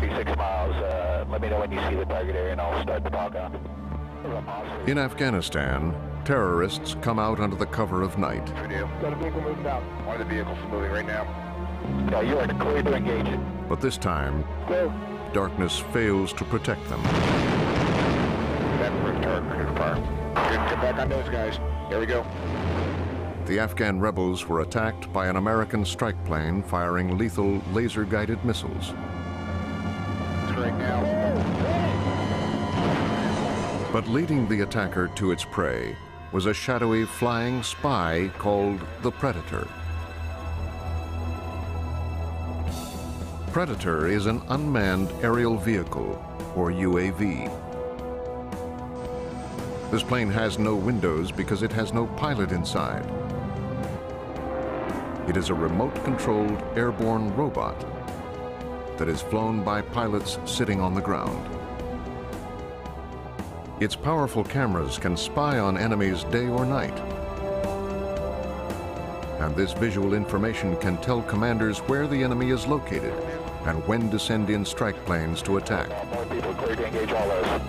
Copy, 6 miles. Let me know when you see the target area and I'll start the talk on. In Afghanistan, terrorists come out under the cover of night. Got a vehicle moving out. One of the vehicles moving right now. Yeah, you are clear to engage it. But this time, darkness fails to protect them. Get back on those guys. Here we go. The Afghan rebels were attacked by an American strike plane firing lethal laser-guided missiles. Right now. But leading the attacker to its prey was a shadowy flying spy called the Predator. Predator is an unmanned aerial vehicle, or UAV. This plane has no windows because it has no pilot inside. It is a remote-controlled airborne robot that is flown by pilots sitting on the ground. Its powerful cameras can spy on enemies day or night. And this visual information can tell commanders where the enemy is located and when to send in strike planes to attack. More people clear to engage all those.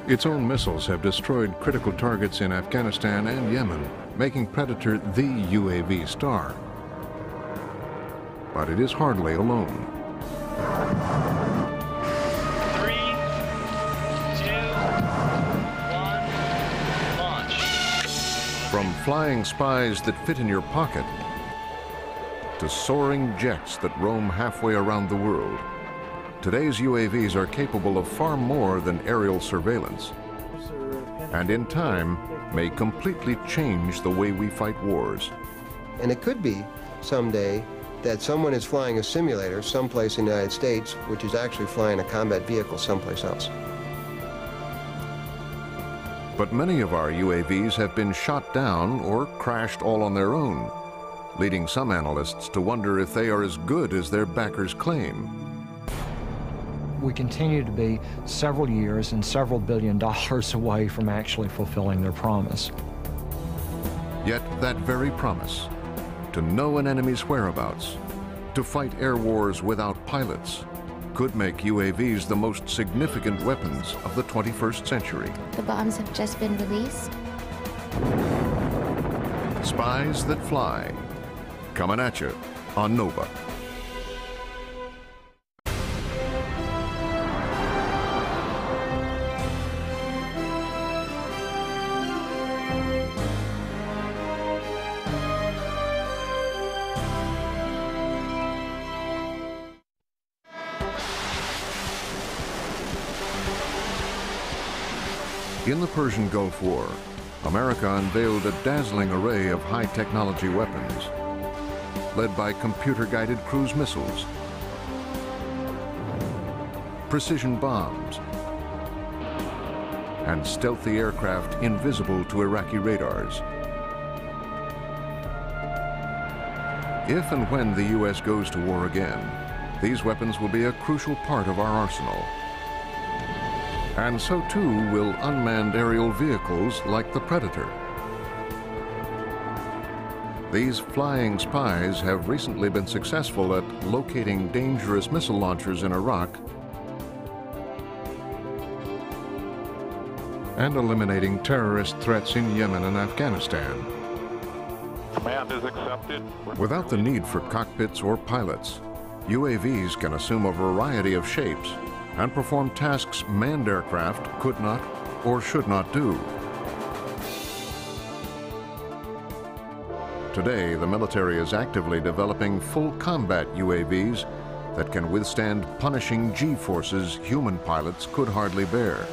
Its own missiles have destroyed critical targets in Afghanistan and Yemen, making Predator the UAV star. But it is hardly alone. 3, 2, 1, launch. From flying spies that fit in your pocket to soaring jets that roam halfway around the world, today's UAVs are capable of far more than aerial surveillance, and in time may completely change the way we fight wars. And it could be someday that someone is flying a simulator someplace in the United States, which is actually flying a combat vehicle someplace else. But many of our UAVs have been shot down or crashed all on their own, leading some analysts to wonder if they are as good as their backers claim. We continue to be several years and several $billion away from actually fulfilling their promise. Yet that very promise, to know an enemy's whereabouts, to fight air wars without pilots, could make UAVs the most significant weapons of the 21st century. The bombs have just been released. Spies that fly, coming at you on Nova. In the Persian Gulf War, America unveiled a dazzling array of high-technology weapons, led by computer-guided cruise missiles, precision bombs, and stealthy aircraft invisible to Iraqi radars. If and when the U.S. goes to war again, these weapons will be a crucial part of our arsenal. And so too will unmanned aerial vehicles like the Predator. These flying spies have recently been successful at locating dangerous missile launchers in Iraq and eliminating terrorist threats in Yemen and Afghanistan. Command is accepted. Without the need for cockpits or pilots, UAVs can assume a variety of shapes and perform tasks manned aircraft could not or should not do. Today, the military is actively developing full combat UAVs that can withstand punishing G-forces human pilots could hardly bear.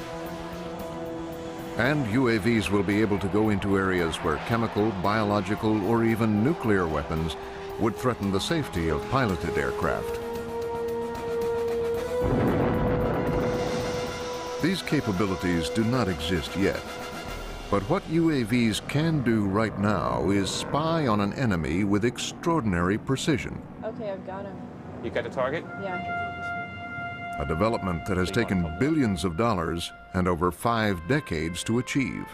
And UAVs will be able to go into areas where chemical, biological, or even nuclear weapons would threaten the safety of piloted aircraft. These capabilities do not exist yet. But what UAVs can do right now is spy on an enemy with extraordinary precision. Okay, I've got him. You got the target? Yeah. A development that has taken billions of dollars and over 5 decades to achieve.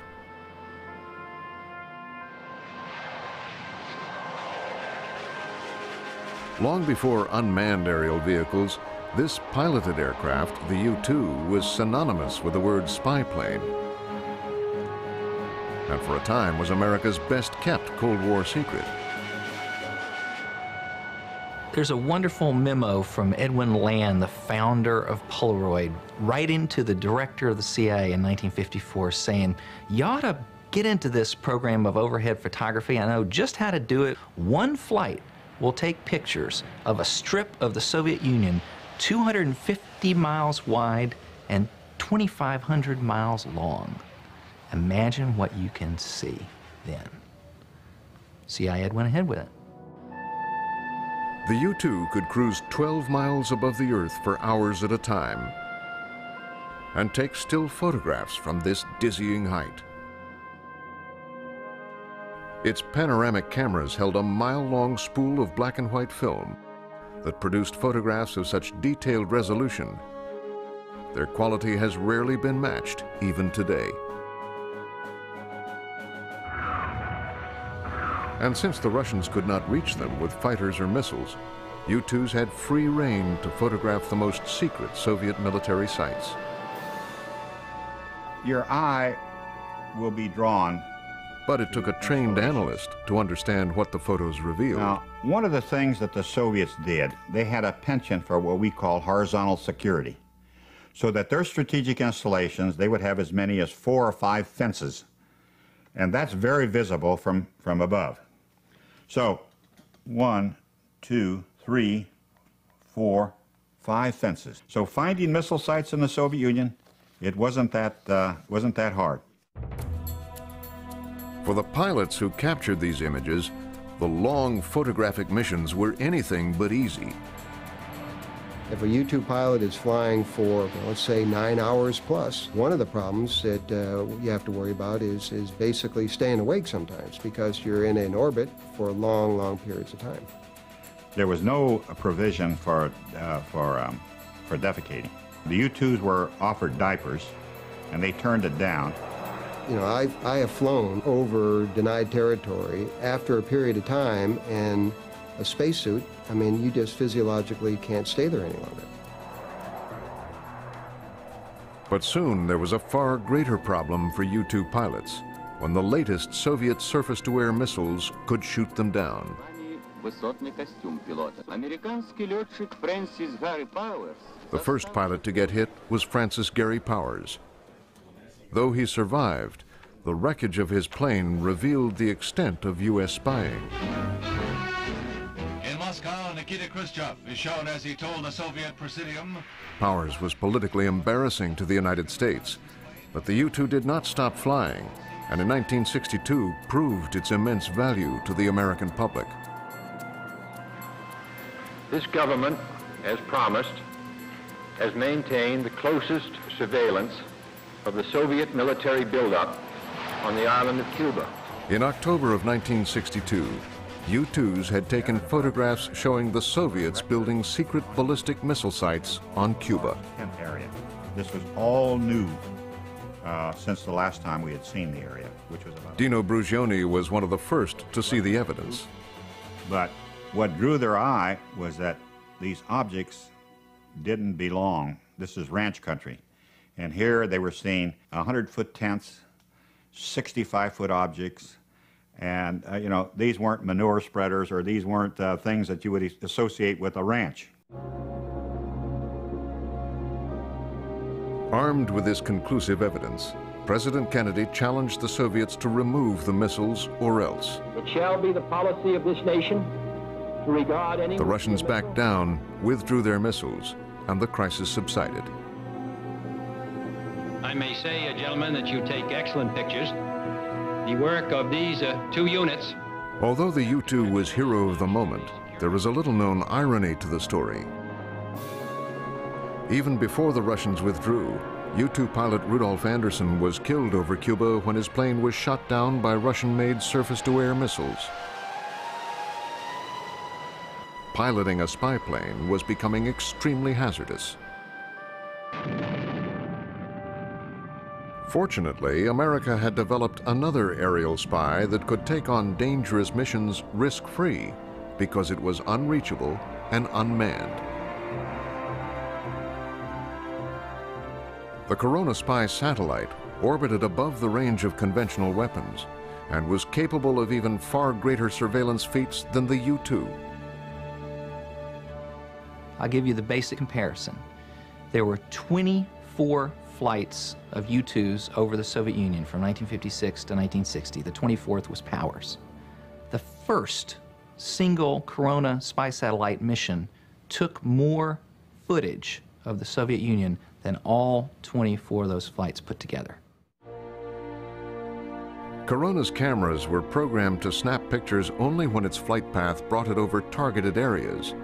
Long before unmanned aerial vehicles, this piloted aircraft, the U-2, was synonymous with the word spy plane, and for a time was America's best-kept Cold War secret. There's a wonderful memo from Edwin Land, the founder of Polaroid, writing to the director of the CIA in 1954 saying, you ought to get into this program of overhead photography. I know just how to do it. One flight will take pictures of a strip of the Soviet Union 250 miles wide and 2,500 miles long. Imagine what you can see then. CIA went ahead with it. The U-2 could cruise 12 miles above the Earth for hours at a time and take still photographs from this dizzying height. Its panoramic cameras held a mile-long spool of black and white film that produced photographs of such detailed resolution. Their quality has rarely been matched, even today. And since the Russians could not reach them with fighters or missiles, U-2s had free rein to photograph the most secret Soviet military sites. Your eye will be drawn. But it took a trained analyst to understand what the photos revealed. Now, one of the things that the Soviets did, they had a penchant for what we call horizontal security. So that their strategic installations, they would have as many as 4 or 5 fences. And that's very visible from above. So, 1, 2, 3, 4, 5 fences. So finding missile sites in the Soviet Union, it wasn't that hard. For the pilots who captured these images, the long photographic missions were anything but easy. If a U-2 pilot is flying for, let's say, 9 hours plus, one of the problems that you have to worry about is basically staying awake sometimes because you're in an orbit for long, long periods of time. There was no provision for defecating. The U-2s were offered diapers, and they turned it down. You know, I have flown over denied territory after a period of time, and a spacesuit, I mean, you just physiologically can't stay there any longer. But soon there was a far greater problem for U-2 pilots when the latest Soviet surface-to-air missiles could shoot them down. The first pilot to get hit was Francis Gary Powers. Though he survived, the wreckage of his plane revealed the extent of U.S. spying. In Moscow, Nikita Khrushchev is shown as he told the Soviet Presidium. Powers was politically embarrassing to the United States, but the U-2 did not stop flying, and in 1962 proved its immense value to the American public. This government, as promised, has maintained the closest surveillance of the Soviet military buildup on the island of Cuba. In October of 1962, U-2s had taken photographs showing the Soviets building secret ballistic missile sites on Cuba. Area. This was all new since the last time we had seen the area, which was about... Dino Brugioni was one of the first to see the evidence. But what drew their eye was that these objects didn't belong. This is ranch country. And here they were seeing 100-foot tents, 65-foot objects, and you know, these weren't manure spreaders, or these weren't things that you would associate with a ranch. Armed with this conclusive evidence, President Kennedy challenged the Soviets to remove the missiles or else. It shall be the policy of this nation to regard any... The Russians backed down, withdrew their missiles, and the crisis subsided. I may say, gentlemen, that you take excellent pictures. The work of these 2 units. Although the U-2 was hero of the moment, there is a little-known irony to the story. Even before the Russians withdrew, U-2 pilot Rudolf Anderson was killed over Cuba when his plane was shot down by Russian-made surface-to-air missiles. Piloting a spy plane was becoming extremely hazardous. Fortunately, America had developed another aerial spy that could take on dangerous missions risk-free, because it was unreachable and unmanned. The Corona Spy satellite orbited above the range of conventional weapons and was capable of even far greater surveillance feats than the U-2. I'll give you the basic comparison. There were 24 flights of U-2s over the Soviet Union from 1956 to 1960. The 24th was Powers. The first single Corona spy satellite mission took more footage of the Soviet Union than all 24 of those flights put together. Corona's cameras were programmed to snap pictures only when its flight path brought it over targeted areas.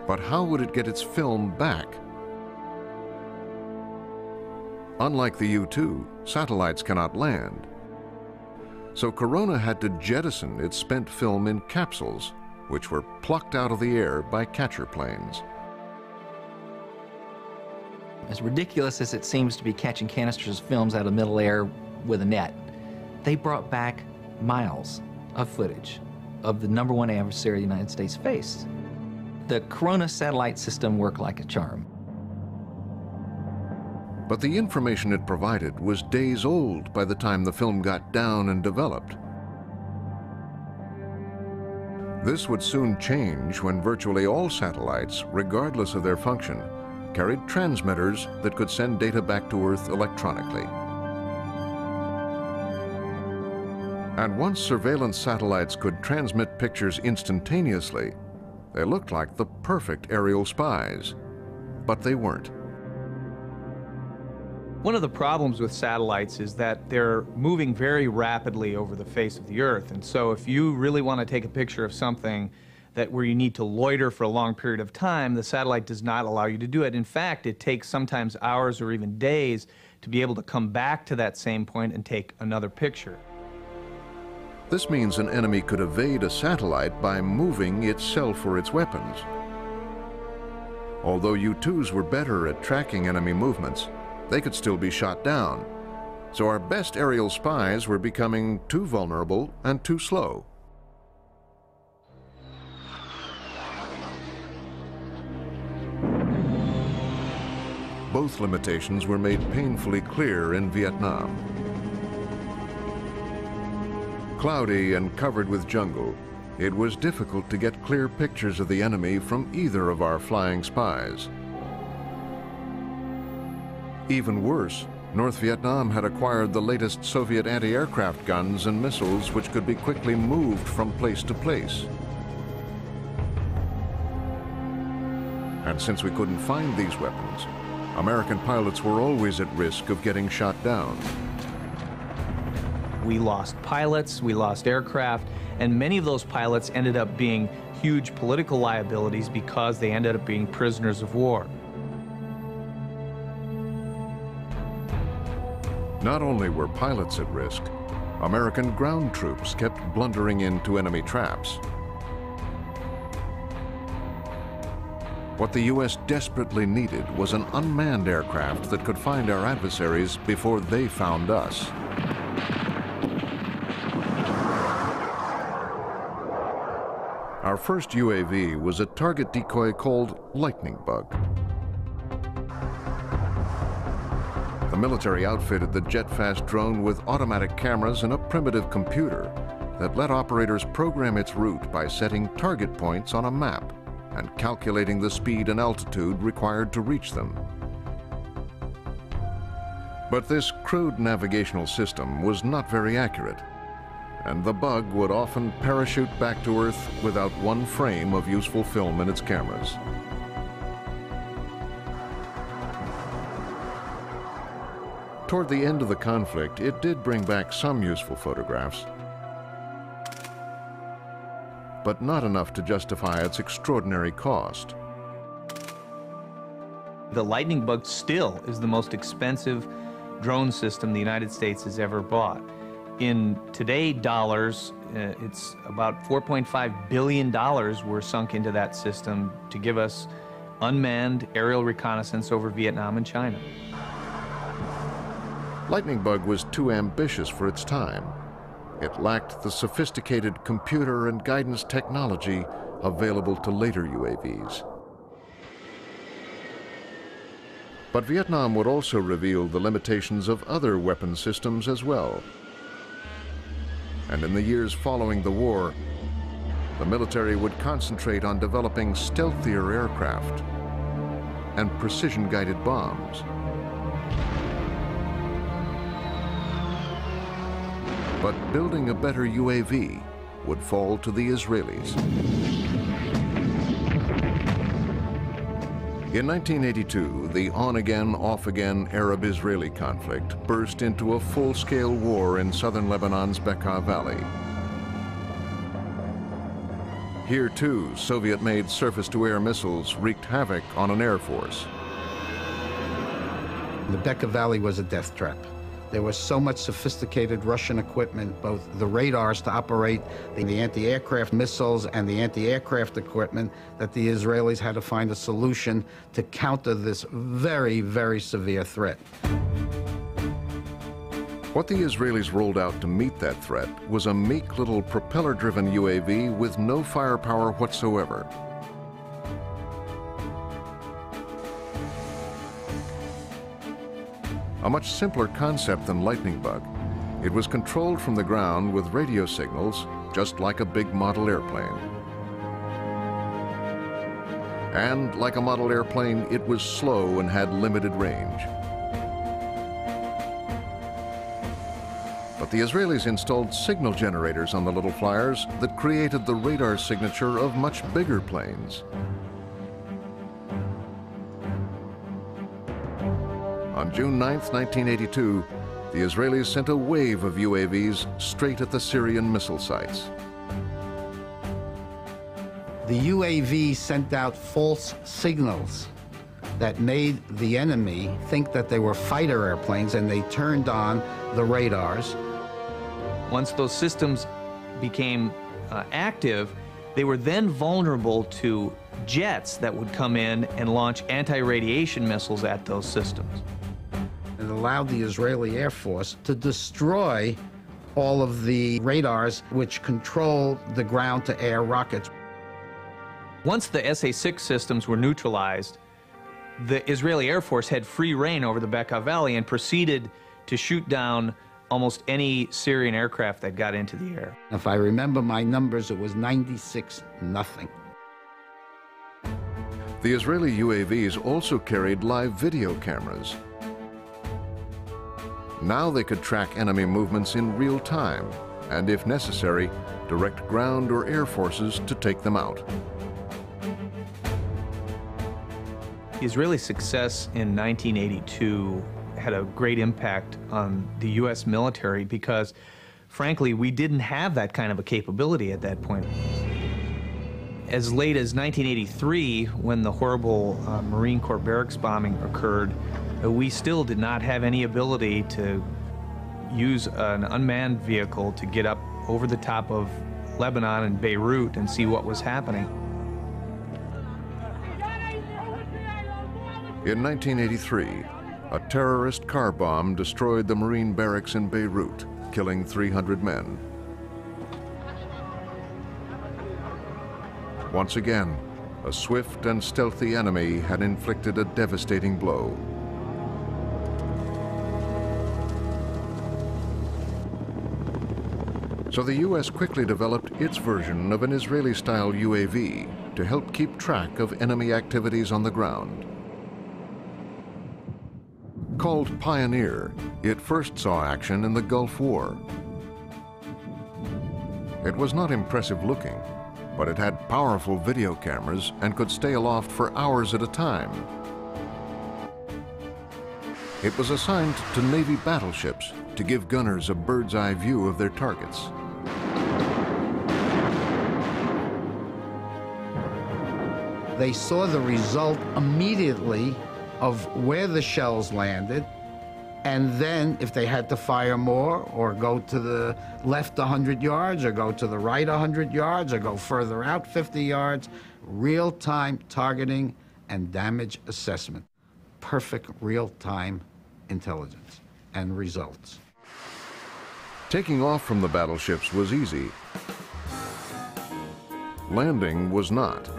But how would it get its film back? Unlike the U-2, satellites cannot land. So Corona had to jettison its spent film in capsules, which were plucked out of the air by catcher planes. As ridiculous as it seems to be catching canisters of films out of middle air with a net, they brought back miles of footage of the #1 adversary the United States faced. The Corona satellite system worked like a charm. But the information it provided was days old by the time the film got down and developed. This would soon change when virtually all satellites, regardless of their function, carried transmitters that could send data back to Earth electronically. And once surveillance satellites could transmit pictures instantaneously, they looked like the perfect aerial spies, but they weren't. One of the problems with satellites is that they're moving very rapidly over the face of the Earth. And so if you really want to take a picture of something where you need to loiter for a long period of time, the satellite does not allow you to do it. In fact, it takes sometimes hours or even days to be able to come back to that same point and take another picture. This means an enemy could evade a satellite by moving itself or its weapons. Although U-2s were better at tracking enemy movements, they could still be shot down. So our best aerial spies were becoming too vulnerable and too slow. Both limitations were made painfully clear in Vietnam. Cloudy and covered with jungle, it was difficult to get clear pictures of the enemy from either of our flying spies. Even worse, North Vietnam had acquired the latest Soviet anti-aircraft guns and missiles which could be quickly moved from place to place. And since we couldn't find these weapons, American pilots were always at risk of getting shot down. We lost pilots, we lost aircraft, and many of those pilots ended up being huge political liabilities because they ended up being prisoners of war. Not only were pilots at risk, American ground troops kept blundering into enemy traps. What the U.S. desperately needed was an unmanned aircraft that could find our adversaries before they found us. Our first UAV was a target decoy called Lightning Bug. The military outfitted the jet-fast drone with automatic cameras and a primitive computer that let operators program its route by setting target points on a map and calculating the speed and altitude required to reach them. But this crude navigational system was not very accurate, and the Bug would often parachute back to Earth without one frame of useful film in its cameras. Toward the end of the conflict, it did bring back some useful photographs, but not enough to justify its extraordinary cost. The Lightning Bug still is the most expensive drone system the United States has ever bought. In today dollars, it's about $4.5 billion were sunk into that system to give us unmanned aerial reconnaissance over Vietnam and China. Lightning Bug was too ambitious for its time. it lacked the sophisticated computer and guidance technology available to later UAVs. But Vietnam would also reveal the limitations of other weapon systems as well. And in the years following the war, the military would concentrate on developing stealthier aircraft and precision-guided bombs. But building a better UAV would fall to the Israelis. In 1982, the on-again, off-again Arab-Israeli conflict burst into a full-scale war in southern Lebanon's Bekaa Valley. Here, too, Soviet-made surface-to-air missiles wreaked havoc on an air force. The Bekaa Valley was a death trap. There was so much sophisticated Russian equipment, both the radars to operate the anti-aircraft missiles and the anti-aircraft equipment, that the Israelis had to find a solution to counter this very, very severe threat. What the Israelis rolled out to meet that threat was a meek little propeller-driven UAV with no firepower whatsoever. A much simpler concept than Lightning Bug, it was controlled from the ground with radio signals, just like a big model airplane. And like a model airplane, it was slow and had limited range. But the Israelis installed signal generators on the little flyers that created the radar signature of much bigger planes. On June 9, 1982, the Israelis sent a wave of UAVs straight at the Syrian missile sites. The UAV sent out false signals that made the enemy think that they were fighter airplanes, and they turned on the radars. Once those systems became active, they were then vulnerable to jets that would come in and launch anti-radiation missiles at those systems. It allowed the Israeli Air Force to destroy all of the radars which control the ground-to-air rockets. Once the SA-6 systems were neutralized, the Israeli Air Force had free reign over the Bekaa Valley and proceeded to shoot down almost any Syrian aircraft that got into the air. If I remember my numbers, it was 96-0. The Israeli UAVs also carried live video cameras. Now they could track enemy movements in real time and, if necessary, direct ground or air forces to take them out. The Israeli success in 1982 had a great impact on the U.S. military because, frankly, we didn't have that kind of a capability at that point. As late as 1983, when the horrible Marine Corps barracks bombing occurred, we still did not have any ability to use an unmanned vehicle to get up over the top of Lebanon and Beirut and see what was happening. In 1983, a terrorist car bomb destroyed the Marine barracks in Beirut, killing 300 men. Once again, a swift and stealthy enemy had inflicted a devastating blow. So the U.S. quickly developed its version of an Israeli-style UAV to help keep track of enemy activities on the ground. Called Pioneer, it first saw action in the Gulf War. It was not impressive looking, but it had powerful video cameras and could stay aloft for hours at a time. It was assigned to Navy battleships to give gunners a bird's-eye view of their targets. They saw the result immediately of where the shells landed, and then if they had to fire more or go to the left 100 yards or go to the right 100 yards or go further out 50 yards, real-time targeting and damage assessment. Perfect real-time intelligence and results. Taking off from the battleships was easy. Landing was not,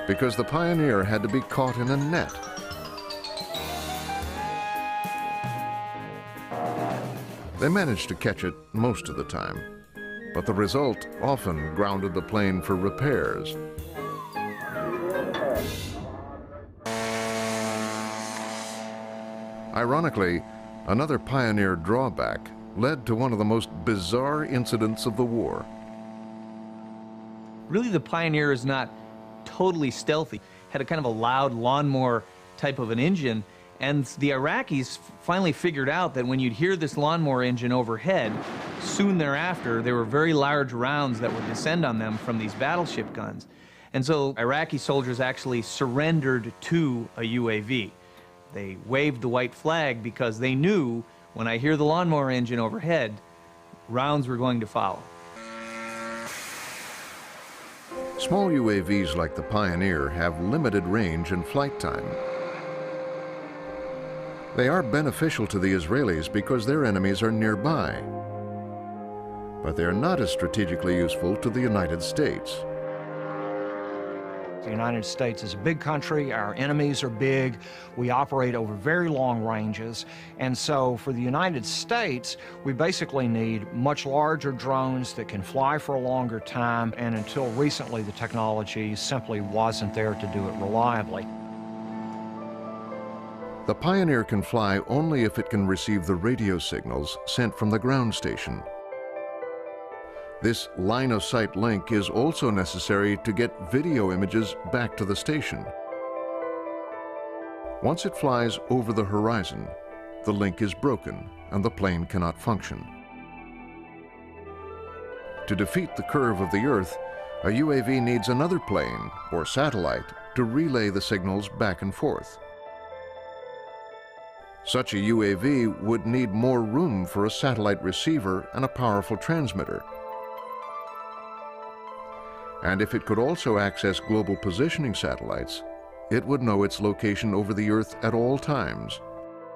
because the Pioneer had to be caught in a net. They managed to catch it most of the time, but the result often grounded the plane for repairs. Ironically, another Pioneer drawback led to one of the most bizarre incidents of the war. Really, the Pioneer is not totally stealthy. Had a kind of a loud lawnmower type of an engine, and the Iraqis finally figured out that when you'd hear this lawnmower engine overhead, soon thereafter, there were very large rounds that would descend on them from these battleship guns. And so Iraqi soldiers actually surrendered to a UAV. They waved the white flag because they knew when I hear the lawnmower engine overhead, rounds were going to follow. Small UAVs like the Pioneer have limited range and flight time. They are beneficial to the Israelis because their enemies are nearby. But they are not as strategically useful to the United States. The United States is a big country, our enemies are big, we operate over very long ranges, and so for the United States, we basically need much larger drones that can fly for a longer time, and until recently the technology simply wasn't there to do it reliably. The Pioneer can fly only if it can receive the radio signals sent from the ground station. This line-of-sight link is also necessary to get video images back to the station. Once it flies over the horizon, the link is broken and the plane cannot function. To defeat the curve of the Earth, a UAV needs another plane or satellite to relay the signals back and forth. Such a UAV would need more room for a satellite receiver and a powerful transmitter. And if it could also access global positioning satellites, it would know its location over the Earth at all times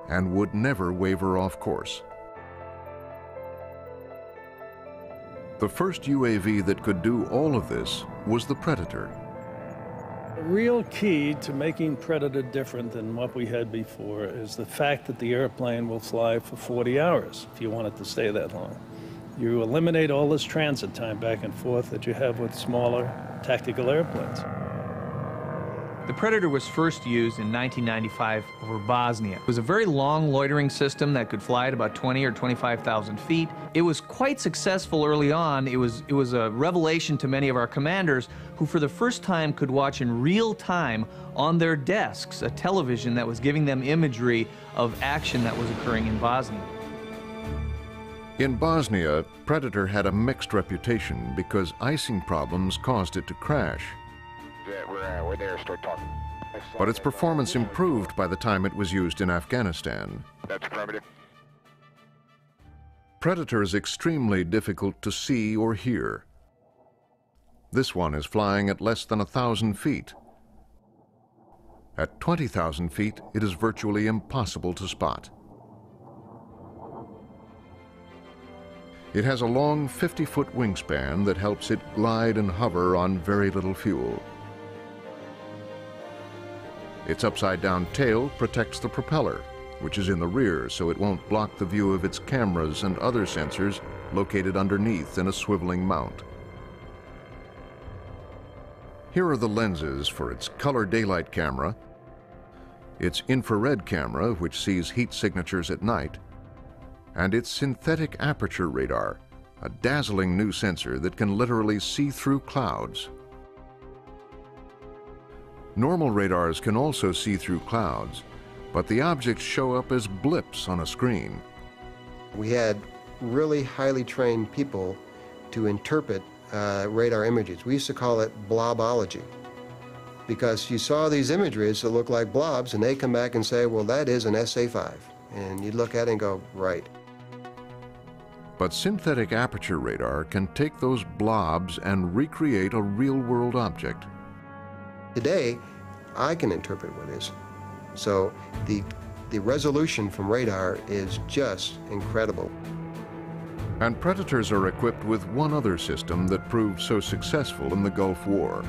and would never waver off course. The first UAV that could do all of this was the Predator. The real key to making Predator different than what we had before is the fact that the airplane will fly for 40 hours if you want it to stay that long. You eliminate all this transit time back and forth that you have with smaller tactical airplanes. The Predator was first used in 1995 over Bosnia. It was a very long loitering system that could fly at about 20 or 25,000 feet. It was quite successful early on. It was a revelation to many of our commanders who for the first time could watch in real time on their desks a television that was giving them imagery of action that was occurring in Bosnia. In Bosnia, Predator had a mixed reputation because icing problems caused it to crash. We're there, start talking. But its performance improved by the time it was used in Afghanistan. That's affirmative. Predator is extremely difficult to see or hear. This one is flying at less than 1,000 feet. At 20,000 feet, it is virtually impossible to spot. It has a long 50-foot wingspan that helps it glide and hover on very little fuel. Its upside-down tail protects the propeller, which is in the rear, so it won't block the view of its cameras and other sensors located underneath in a swiveling mount. Here are the lenses for its color daylight camera, its infrared camera, which sees heat signatures at night, and its synthetic aperture radar, a dazzling new sensor that can literally see through clouds. Normal radars can also see through clouds, but the objects show up as blips on a screen. We had really highly trained people to interpret radar images. We used to call it blobology, because you saw these images that look like blobs, and they come back and say, well, that is an SA-5. And you'd look at it and go, right. But synthetic aperture radar can take those blobs and recreate a real-world object. Today, I can interpret what is. So the resolution from radar is just incredible. And Predators are equipped with one other system that proved so successful in the Gulf War.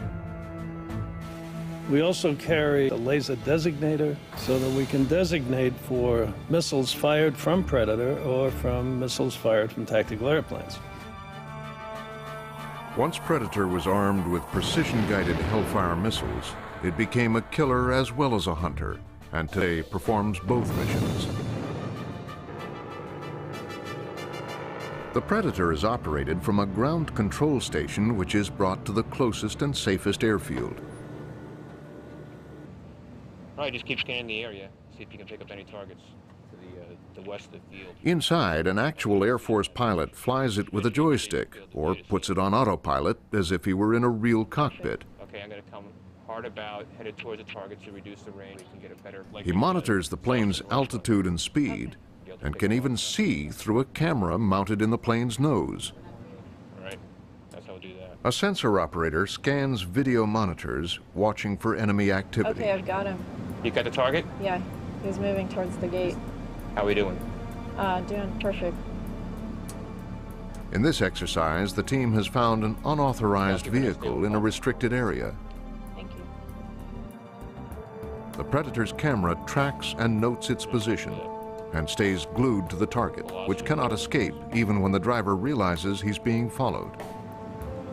We also carry a laser designator so that we can designate for missiles fired from Predator or from missiles fired from tactical airplanes. Once Predator was armed with precision-guided Hellfire missiles, it became a killer as well as a hunter, and today performs both missions. The Predator is operated from a ground control station which is brought to the closest and safest airfield. All right, just keep scanning the area, see if you can pick up any targets to the west of the field. Inside, an actual Air Force pilot flies it with a joystick or puts it on autopilot as if he were in a real cockpit. Okay, I'm going to come hard about, headed towards the target to reduce the range. We can get a better... He monitors the plane's altitude and speed, and can even see through a camera mounted in the plane's nose. All right, that's how we'll do that. A sensor operator scans video monitors, watching for enemy activity. Okay, I've got him. You got the target? Yeah, he's moving towards the gate. How are we doing? Doing perfect. In this exercise, the team has found an unauthorized vehicle in a restricted area. Thank you. The Predator's camera tracks and notes its position and stays glued to the target, which cannot escape even when the driver realizes he's being followed.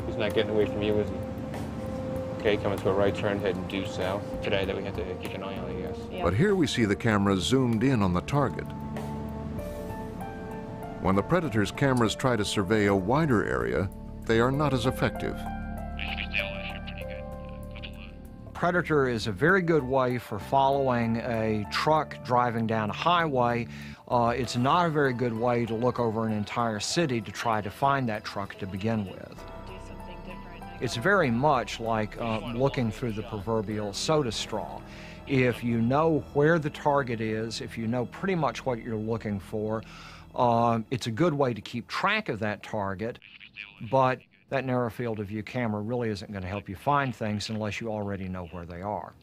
He's not getting away from you, is he? Okay, coming to a right turn, heading due south. Today that we have to keep an eye on, I guess. Yeah. But here we see the camera zoomed in on the target. When the Predator's cameras try to survey a wider area, they are not as effective. Predator is a very good way for following a truck driving down a highway. It's not a very good way to look over an entire city to try to find that truck to begin with. It's very much like looking through the proverbial soda straw. If you know where the target is, if you know pretty much what you're looking for, it's a good way to keep track of that target, but that narrow field of view camera really isn't going to help you find things unless you already know where they are.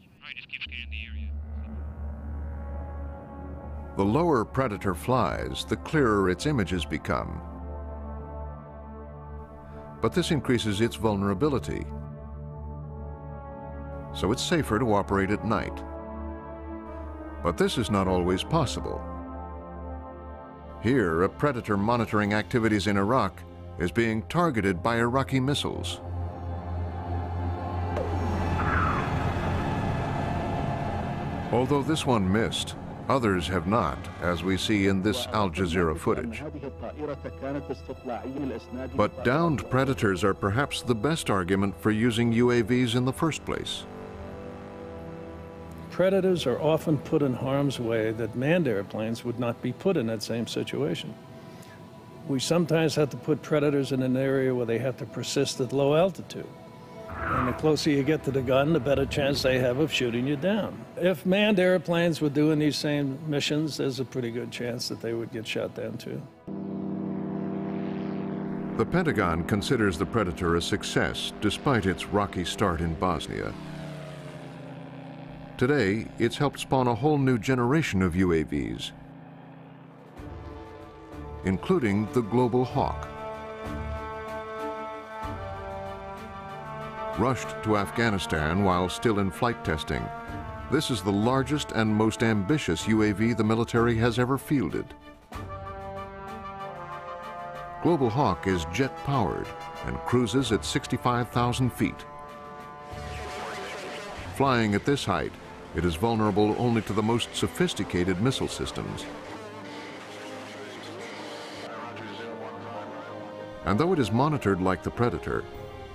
The lower Predator flies, the clearer its images become. But this increases its vulnerability. So it's safer to operate at night. But this is not always possible. Here, a Predator monitoring activities in Iraq is being targeted by Iraqi missiles. Although this one missed, others have not, as we see in this Al Jazeera footage. But downed Predators are perhaps the best argument for using UAVs in the first place. Predators are often put in harm's way that manned airplanes would not be put in that same situation. We sometimes have to put Predators in an area where they have to persist at low altitude. And the closer you get to the gun, the better chance they have of shooting you down. If manned airplanes were doing these same missions, there's a pretty good chance that they would get shot down too. The Pentagon considers the Predator a success despite its rocky start in Bosnia. Today, it's helped spawn a whole new generation of UAVs, including the Global Hawk. Rushed to Afghanistan while still in flight testing, this is the largest and most ambitious UAV the military has ever fielded. Global Hawk is jet-powered and cruises at 65,000 feet. Flying at this height, it is vulnerable only to the most sophisticated missile systems. And though it is monitored like the Predator,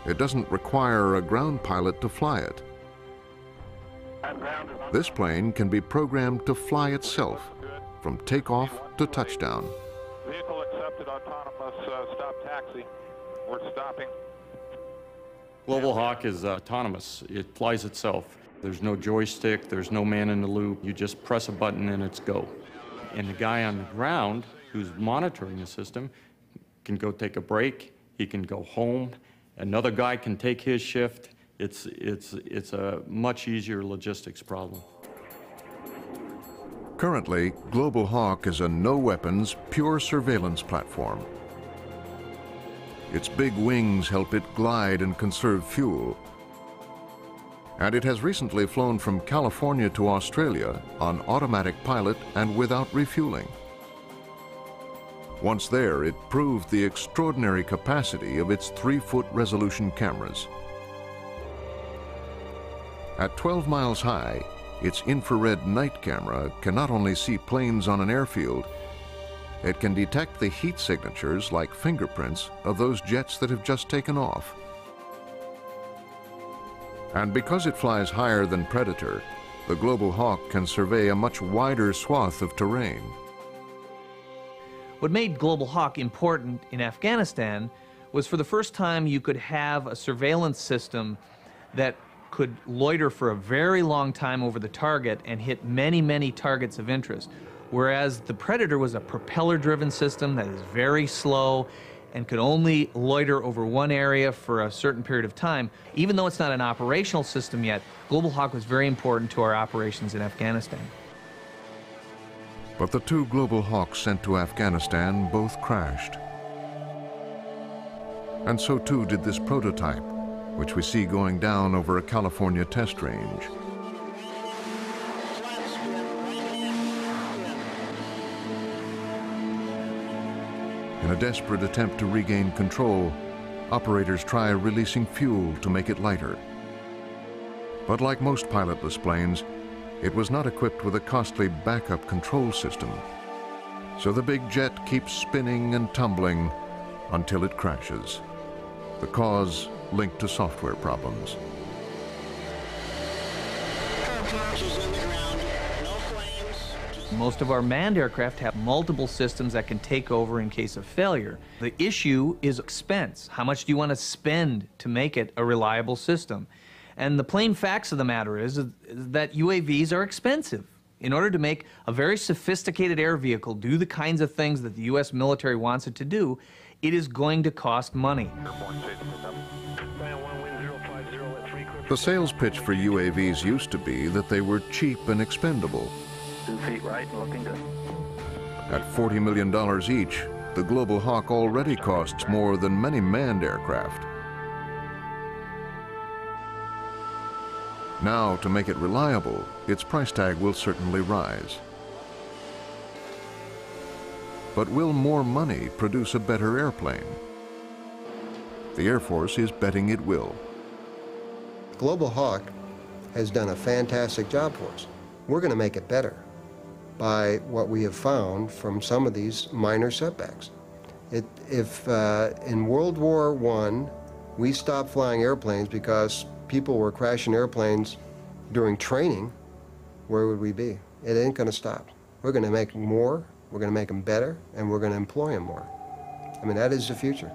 it doesn't require a ground pilot to fly it. This plane can be programmed to fly itself, from takeoff to touchdown. Vehicle accepted, autonomous, stop taxi. We're stopping. Global Hawk is autonomous. It flies itself. There's no joystick, there's no man in the loop. You just press a button and it's go. And the guy on the ground who's monitoring the system can go take a break, he can go home, another guy can take his shift. It's a much easier logistics problem. Currently, Global Hawk is a no-weapons, pure surveillance platform. Its big wings help it glide and conserve fuel. And it has recently flown from California to Australia on automatic pilot and without refueling. Once there, it proved the extraordinary capacity of its 3-foot resolution cameras. At 12 miles high, its infrared night camera can not only see planes on an airfield, it can detect the heat signatures like fingerprints of those jets that have just taken off. And because it flies higher than Predator, the Global Hawk can survey a much wider swath of terrain. What made Global Hawk important in Afghanistan was for the first time you could have a surveillance system that could loiter for a very long time over the target and hit many, many targets of interest. Whereas the Predator was a propeller-driven system that is very slow and could only loiter over one area for a certain period of time. Even though it's not an operational system yet, Global Hawk was very important to our operations in Afghanistan. But the 2 Global Hawks sent to Afghanistan both crashed. And so too did this prototype, which we see going down over a California test range. In a desperate attempt to regain control, operators try releasing fuel to make it lighter. But like most pilotless planes, it was not equipped with a costly backup control system. So the big jet keeps spinning and tumbling until it crashes. The cause linked to software problems. Most of our manned aircraft have multiple systems that can take over in case of failure. The issue is expense. How much do you want to spend to make it a reliable system? And the plain facts of the matter is that UAVs are expensive. In order to make a very sophisticated air vehicle do the kinds of things that the U.S. military wants it to do, it is going to cost money. The sales pitch for UAVs used to be that they were cheap and expendable. 2 feet right and looking good. At $40 million each, the Global Hawk already costs more than many manned aircraft. Now, to make it reliable, its price tag will certainly rise. But will more money produce a better airplane? The Air Force is betting it will. Global Hawk has done a fantastic job for us. We're going to make it better by what we have found from some of these minor setbacks. If in World War I, we stopped flying airplanes because people were crashing airplanes during training, where would we be? It ain't going to stop. We're going to make more, we're going to make them better, and we're going to employ them more. I mean, that is the future.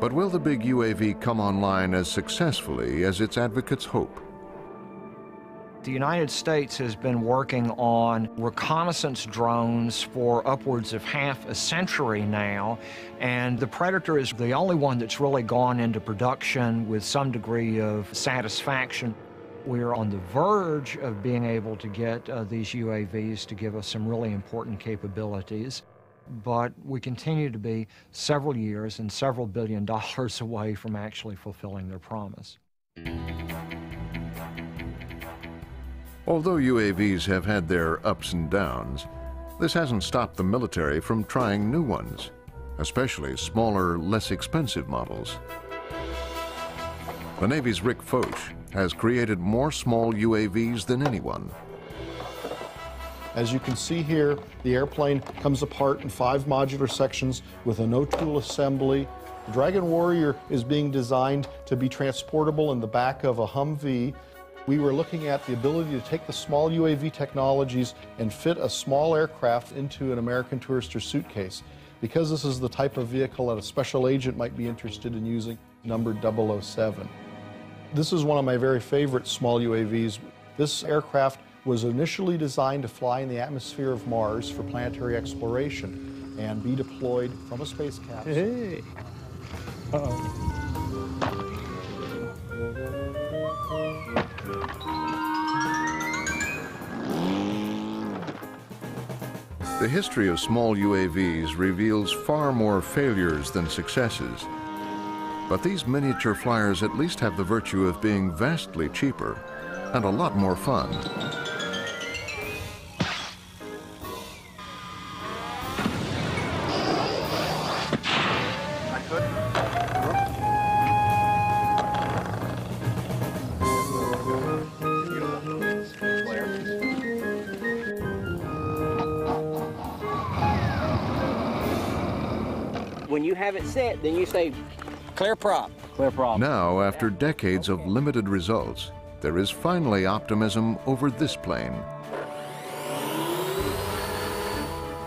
But will the big UAV come online as successfully as its advocates hope? The United States has been working on reconnaissance drones for upwards of half a century now, and the Predator is the only one that's really gone into production with some degree of satisfaction. We're on the verge of being able to get these UAVs to give us some really important capabilities, but we continue to be several years and several $billion away from actually fulfilling their promise. Although UAVs have had their ups and downs, this hasn't stopped the military from trying new ones, especially smaller, less expensive models. The Navy's Rick Foch has created more small UAVs than anyone. As you can see here, the airplane comes apart in 5 modular sections with a no-tool assembly. The Dragon Warrior is being designed to be transportable in the back of a Humvee. We were looking at the ability to take the small UAV technologies and fit a small aircraft into an American Tourister suitcase. Because this is the type of vehicle that a special agent might be interested in using, numbered 007. This is one of my very favorite small UAVs. This aircraft was initially designed to fly in the atmosphere of Mars for planetary exploration and be deployed from a space capsule. Hey! Uh-oh. The history of small UAVs reveals far more failures than successes. But these miniature flyers at least have the virtue of being vastly cheaper and a lot more fun. When you have it set, then you say, clear prop. Clear prop. Now, after decades of limited results, there is finally optimism over this plane.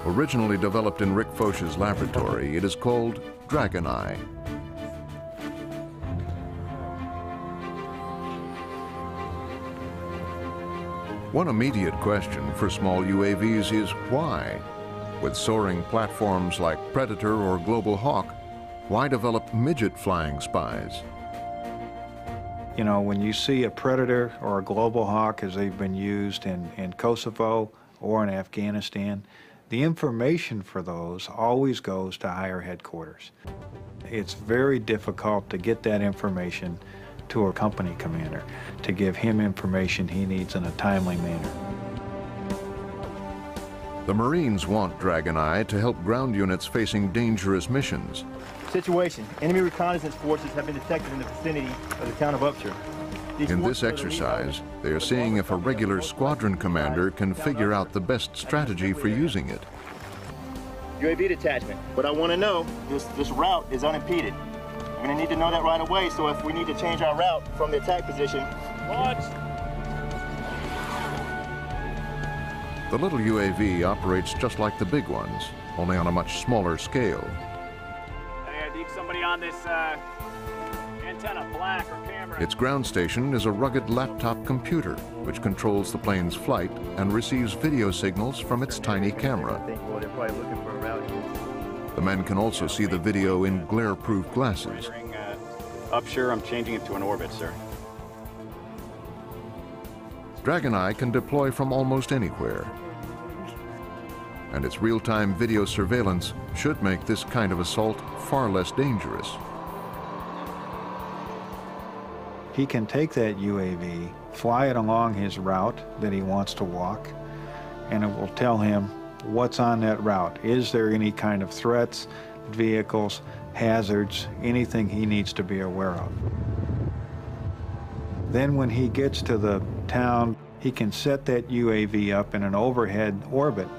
Originally developed in Rick Foch's laboratory, it is called Dragon Eye. One immediate question for small UAVs is why? With soaring platforms like Predator or Global Hawk, why develop midget flying spies? You know, when you see a Predator or a Global Hawk as they've been used in Kosovo or in Afghanistan, the information for those always goes to higher headquarters. It's very difficult to get that information to a company commander, to give him information he needs in a timely manner. The Marines want Dragon Eye to help ground units facing dangerous missions. Situation. Enemy reconnaissance forces have been detected in the vicinity of the town of Upshur. In this exercise, they are seeing if a regular squadron commander can figure out the best strategy for using it. UAV detachment. What I want to know, this route is unimpeded. I'm going to need to know that right away, so if we need to change our route from the attack position. Launch! The little UAV operates just like the big ones, only on a much smaller scale. Hey, I need somebody on this antenna, black or camera. Its ground station is a rugged laptop computer, which controls the plane's flight and receives video signals from its tiny camera. Well, they're probably looking for a route. The men can also see the video in glare-proof glasses. Upshur, I'm changing it to an orbit, sir. Dragon Eye can deploy from almost anywhere. And its real-time video surveillance should make this kind of assault far less dangerous. He can take that UAV, fly it along his route that he wants to walk, and it will tell him what's on that route. Is there any kind of threats, vehicles, hazards, anything he needs to be aware of? Then when he gets to the town, he can set that UAV up in an overhead orbit,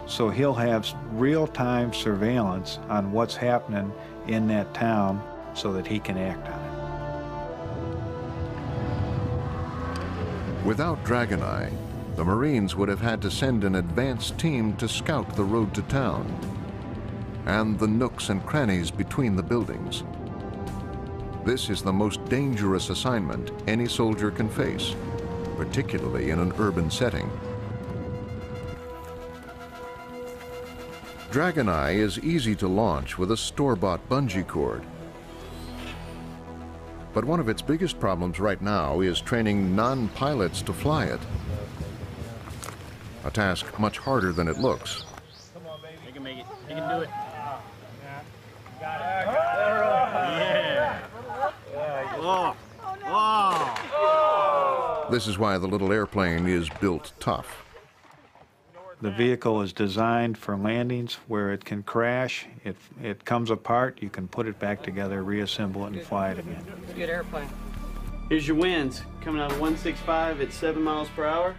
so he'll have real-time surveillance on what's happening in that town so that he can act on it. Without Dragon Eye, the Marines would have had to send an advanced team to scout the road to town and the nooks and crannies between the buildings. This is the most dangerous assignment any soldier can face, particularly in an urban setting. Dragon Eye is easy to launch with a store-bought bungee cord. But one of its biggest problems right now is training non-pilots to fly it. A task much harder than it looks. Come on, baby. You can make it. You can do it. Got it. Yeah. Oh. Oh. This is why the little airplane is built tough. The vehicle is designed for landings where it can crash, it comes apart, you can put it back together, reassemble it, and fly it again. It's a good airplane. Here's your winds. Coming out of 165 at 7 miles per hour.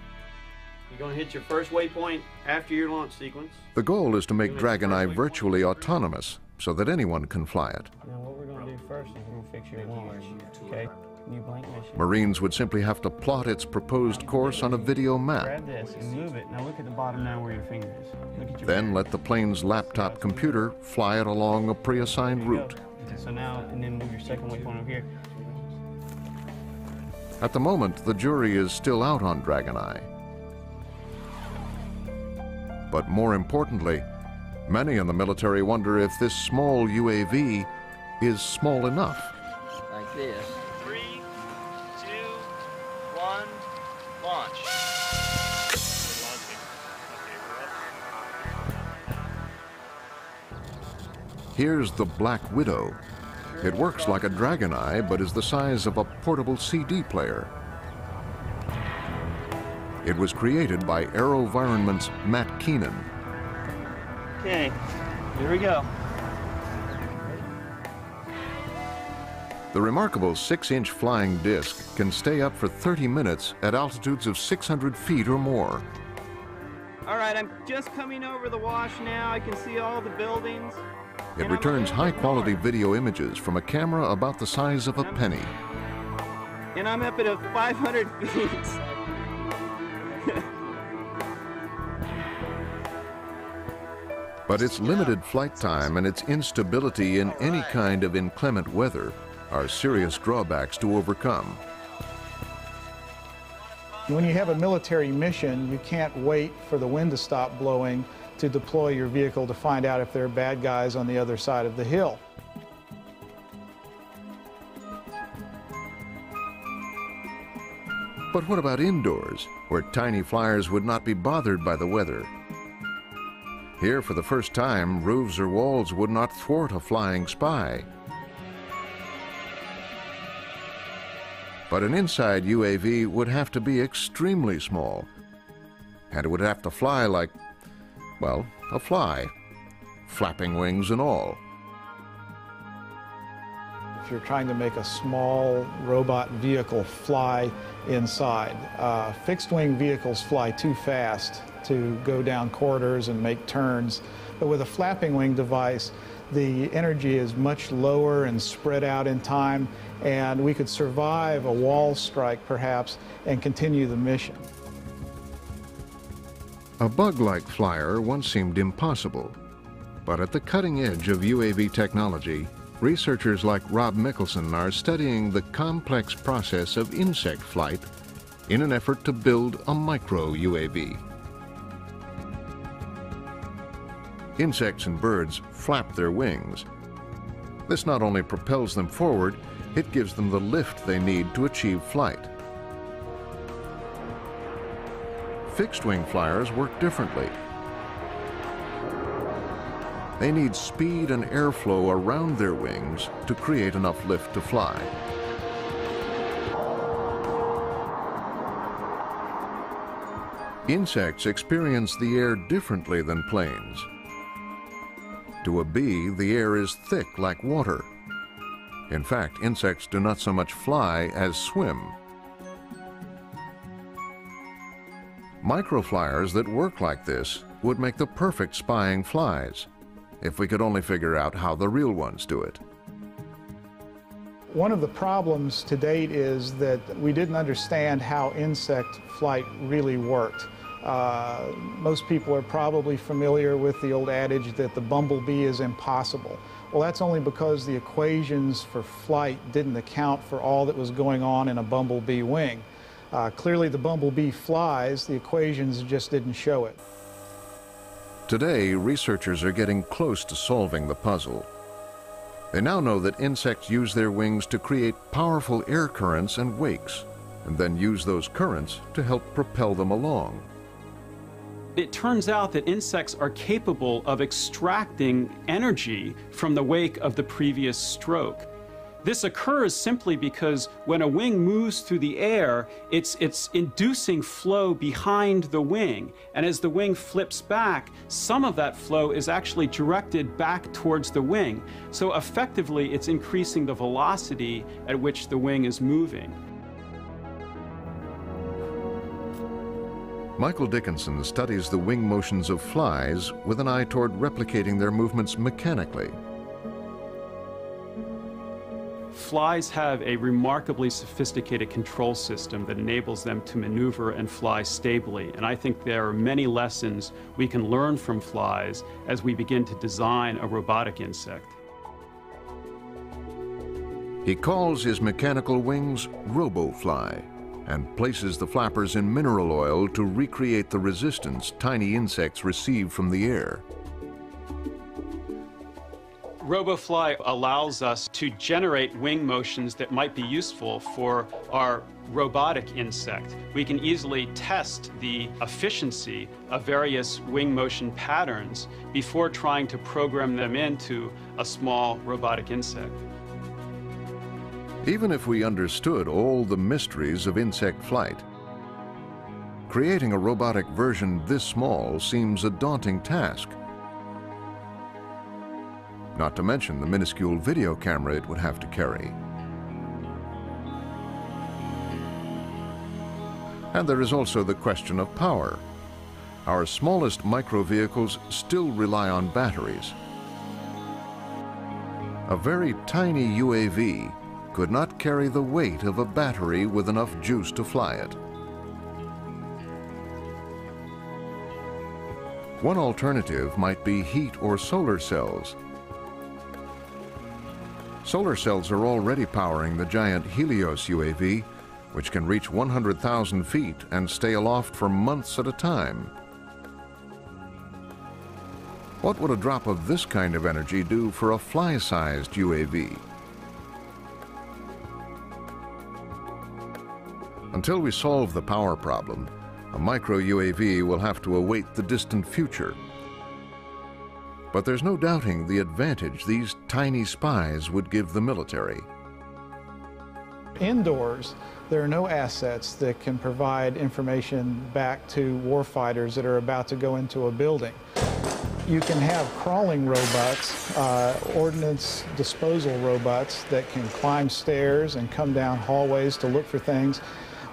You're going to hit your first waypoint after your launch sequence. The goal is to make Dragon Eye virtually autonomous so that anyone can fly it. Now what we're going to do first is we're going to fix your launch, okay? New blank mission. Marines would simply have to plot its proposed course on a video map. Grab this and move it. Now look at the bottom now where your finger is. Look at your Then let the plane's laptop computer fly it along a pre-assigned route. So now, and then move your second waypoint over here. At the moment, the jury is still out on Dragon Eye. But more importantly, many in the military wonder if this small UAV is small enough. Like this. 3, 2, 1, launch. Here's the Black Widow. It works like a dragon eye, but is the size of a portable CD player. It was created by AeroVironment's Matt Keenan. Okay, here we go. The remarkable 6-inch flying disc can stay up for 30 minutes at altitudes of 600 feet or more. All right, I'm just coming over the wash now. I can see all the buildings. It returns high-quality video images from a camera about the size of a penny. And I'm up at 500 feet. But its limited flight time and its instability in any kind of inclement weather are serious drawbacks to overcome. When you have a military mission, you can't wait for the wind to stop blowing to deploy your vehicle to find out if there are bad guys on the other side of the hill. But what about indoors, where tiny flyers would not be bothered by the weather? Here, for the first time, roofs or walls would not thwart a flying spy. But an inside UAV would have to be extremely small, and it would have to fly like, well, a fly, flapping wings and all. If you're trying to make a small robot vehicle fly inside, fixed-wing vehicles fly too fast to go down corridors and make turns, but with a flapping wing device, the energy is much lower and spread out in time, and we could survive a wall strike perhaps and continue the mission. A bug-like flyer once seemed impossible, but at the cutting edge of UAV technology, researchers like Rob Mickelson are studying the complex process of insect flight in an effort to build a micro-UAV. Insects and birds flap their wings. This not only propels them forward, it gives them the lift they need to achieve flight. Fixed-wing flyers work differently. They need speed and airflow around their wings to create enough lift to fly. Insects experience the air differently than planes. To a bee, the air is thick like water. In fact, insects do not so much fly as swim. Microflyers that work like this would make the perfect spying flies, if we could only figure out how the real ones do it. One of the problems to date is that we didn't understand how insect flight really worked. Most people are probably familiar with the old adage that the bumblebee is impossible. Well, that's only because the equations for flight didn't account for all that was going on in a bumblebee wing. Clearly the bumblebee flies, the equations just didn't show it. Today, researchers are getting close to solving the puzzle. They now know that insects use their wings to create powerful air currents and wakes, and then use those currents to help propel them along. It turns out that insects are capable of extracting energy from the wake of the previous stroke. This occurs simply because when a wing moves through the air, it's inducing flow behind the wing. And as the wing flips back, some of that flow is actually directed back towards the wing. So effectively, it's increasing the velocity at which the wing is moving. Michael Dickinson studies the wing motions of flies with an eye toward replicating their movements mechanically. Flies have a remarkably sophisticated control system that enables them to maneuver and fly stably. And I think there are many lessons we can learn from flies as we begin to design a robotic insect. He calls his mechanical wings RoboFly and places the flappers in mineral oil to recreate the resistance tiny insects receive from the air. RoboFly allows us to generate wing motions that might be useful for our robotic insect. We can easily test the efficiency of various wing motion patterns before trying to program them into a small robotic insect. Even if we understood all the mysteries of insect flight, creating a robotic version this small seems a daunting task. Not to mention the minuscule video camera it would have to carry. And there is also the question of power. Our smallest micro vehicles still rely on batteries. A very tiny UAV could not carry the weight of a battery with enough juice to fly it. One alternative might be heat or solar cells. Solar cells are already powering the giant Helios UAV, which can reach 100,000 feet and stay aloft for months at a time. What would a drop of this kind of energy do for a fly-sized UAV? Until we solve the power problem, a micro UAV will have to await the distant future. But there's no doubting the advantage these tiny spies would give the military. Indoors, there are no assets that can provide information back to warfighters that are about to go into a building. You can have crawling robots, ordnance disposal robots that can climb stairs and come down hallways to look for things,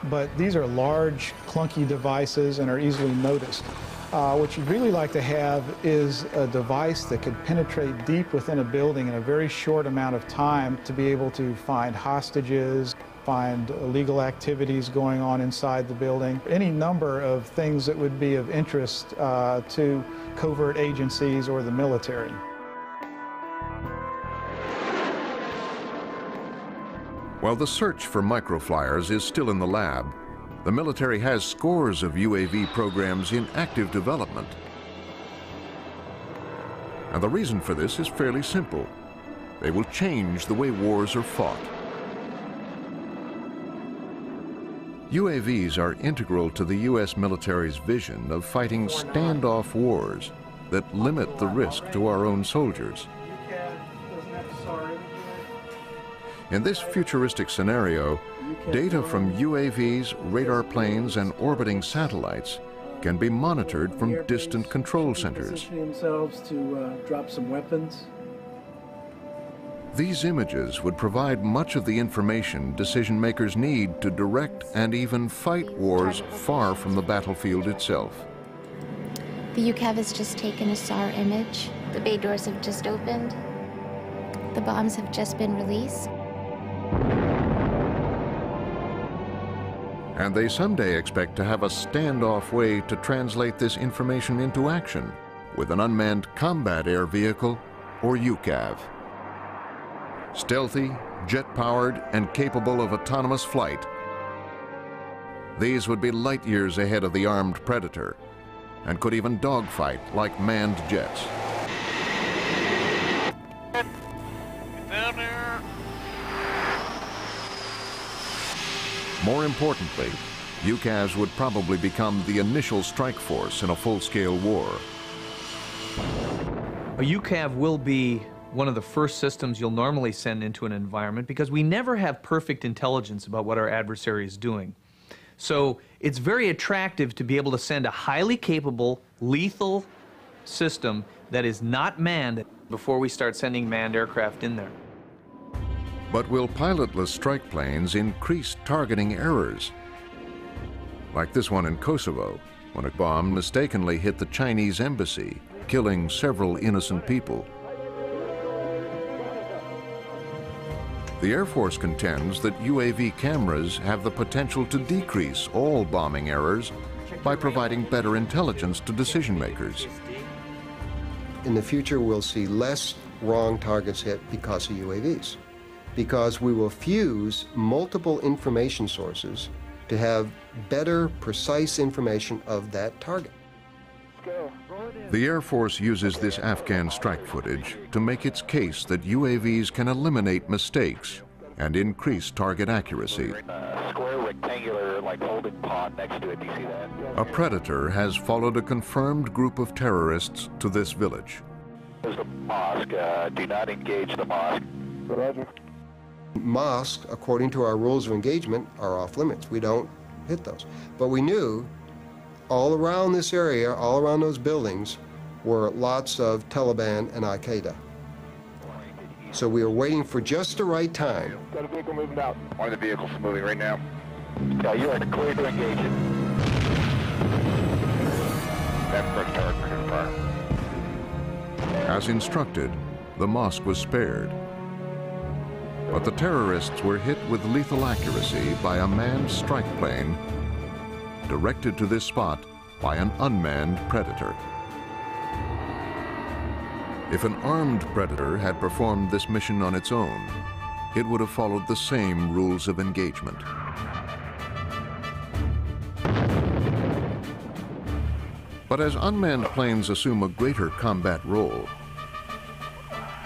but these are large, clunky devices and are easily noticed. What you'd really like to have is a device that could penetrate deep within a building in a very short amount of time to be able to find hostages, find illegal activities going on inside the building, any number of things that would be of interest to covert agencies or the military. While the search for microflyers is still in the lab, the military has scores of UAV programs in active development. And the reason for this is fairly simple. They will change the way wars are fought. UAVs are integral to the U.S. military's vision of fighting standoff wars that limit the risk to our own soldiers. In this futuristic scenario, data from UAVs, radar planes, and orbiting satellites can be monitored from distant control centers. Positioning themselves to drop some weapons. These images would provide much of the information decision makers need to direct and even fight wars far from the battlefield itself. The UCAV has just taken a SAR image. The bay doors have just opened. The bombs have just been released. And they someday expect to have a standoff way to translate this information into action with an unmanned combat air vehicle or UCAV. Stealthy, jet-powered, and capable of autonomous flight, these would be light years ahead of the armed Predator and could even dogfight like manned jets. More importantly, UCAVs would probably become the initial strike force in a full-scale war. A UCAV will be one of the first systems you'll normally send into an environment because we never have perfect intelligence about what our adversary is doing. So it's very attractive to be able to send a highly capable, lethal system that is not manned before we start sending manned aircraft in there. But will pilotless strike planes increase targeting errors? Like this one in Kosovo, when a bomb mistakenly hit the Chinese embassy, killing several innocent people. The Air Force contends that UAV cameras have the potential to decrease all bombing errors by providing better intelligence to decision makers. In the future, we'll see less wrong targets hit because of UAVs, because we will fuse multiple information sources to have better, precise information of that target. Let's go. The Air Force uses this Afghan strike footage to make its case that UAVs can eliminate mistakes and increase target accuracy. Square rectangular, like holding pod next to it. Do you see that? A Predator has followed a confirmed group of terrorists to this village. There's the mosque. Do not engage the mosque. Roger. Mosques, according to our rules of engagement, are off limits. We don't hit those. But we knew all around this area, all around those buildings, were lots of Taliban and Al-Qaeda. So we were waiting for just the right time. Got a vehicle moving out. One of the vehicles is moving right now. Yeah, you are clear to engage it. That first target confirmed. As instructed, the mosque was spared. But the terrorists were hit with lethal accuracy by a manned strike plane directed to this spot by an unmanned Predator. If an armed Predator had performed this mission on its own, it would have followed the same rules of engagement. But as unmanned planes assume a greater combat role,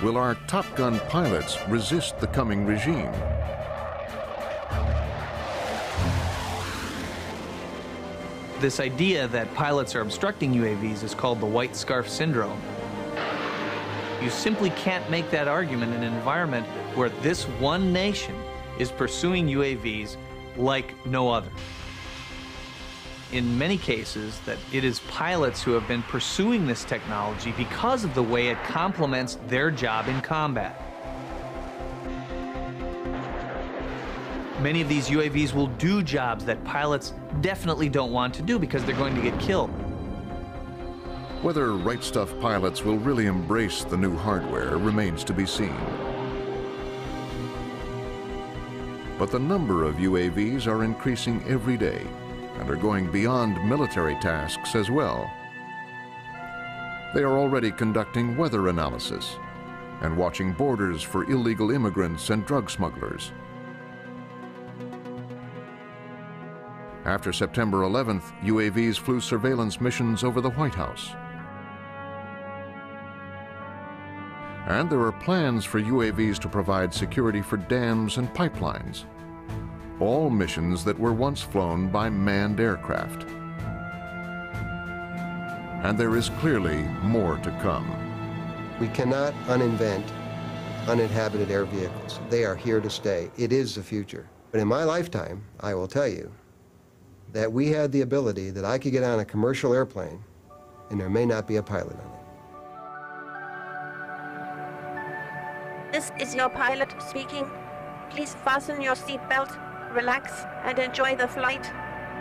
will our Top Gun pilots resist the coming regime? This idea that pilots are obstructing UAVs is called the white scarf syndrome. You simply can't make that argument in an environment where this one nation is pursuing UAVs like no other. In many cases, that it is pilots who have been pursuing this technology because of the way it complements their job in combat. Many of these UAVs will do jobs that pilots definitely don't want to do because they're going to get killed. Whether Right Stuff pilots will really embrace the new hardware remains to be seen. But the number of UAVs are increasing every day and are going beyond military tasks as well. They are already conducting weather analysis and watching borders for illegal immigrants and drug smugglers. After September 11th, UAVs flew surveillance missions over the White House. And there are plans for UAVs to provide security for dams and pipelines. All missions that were once flown by manned aircraft. And there is clearly more to come. We cannot uninvent uninhabited air vehicles. They are here to stay. It is the future. But in my lifetime, I will tell you that we had the ability that I could get on a commercial airplane and there may not be a pilot on it. This is your pilot speaking. Please fasten your seatbelt, relax, and enjoy the flight.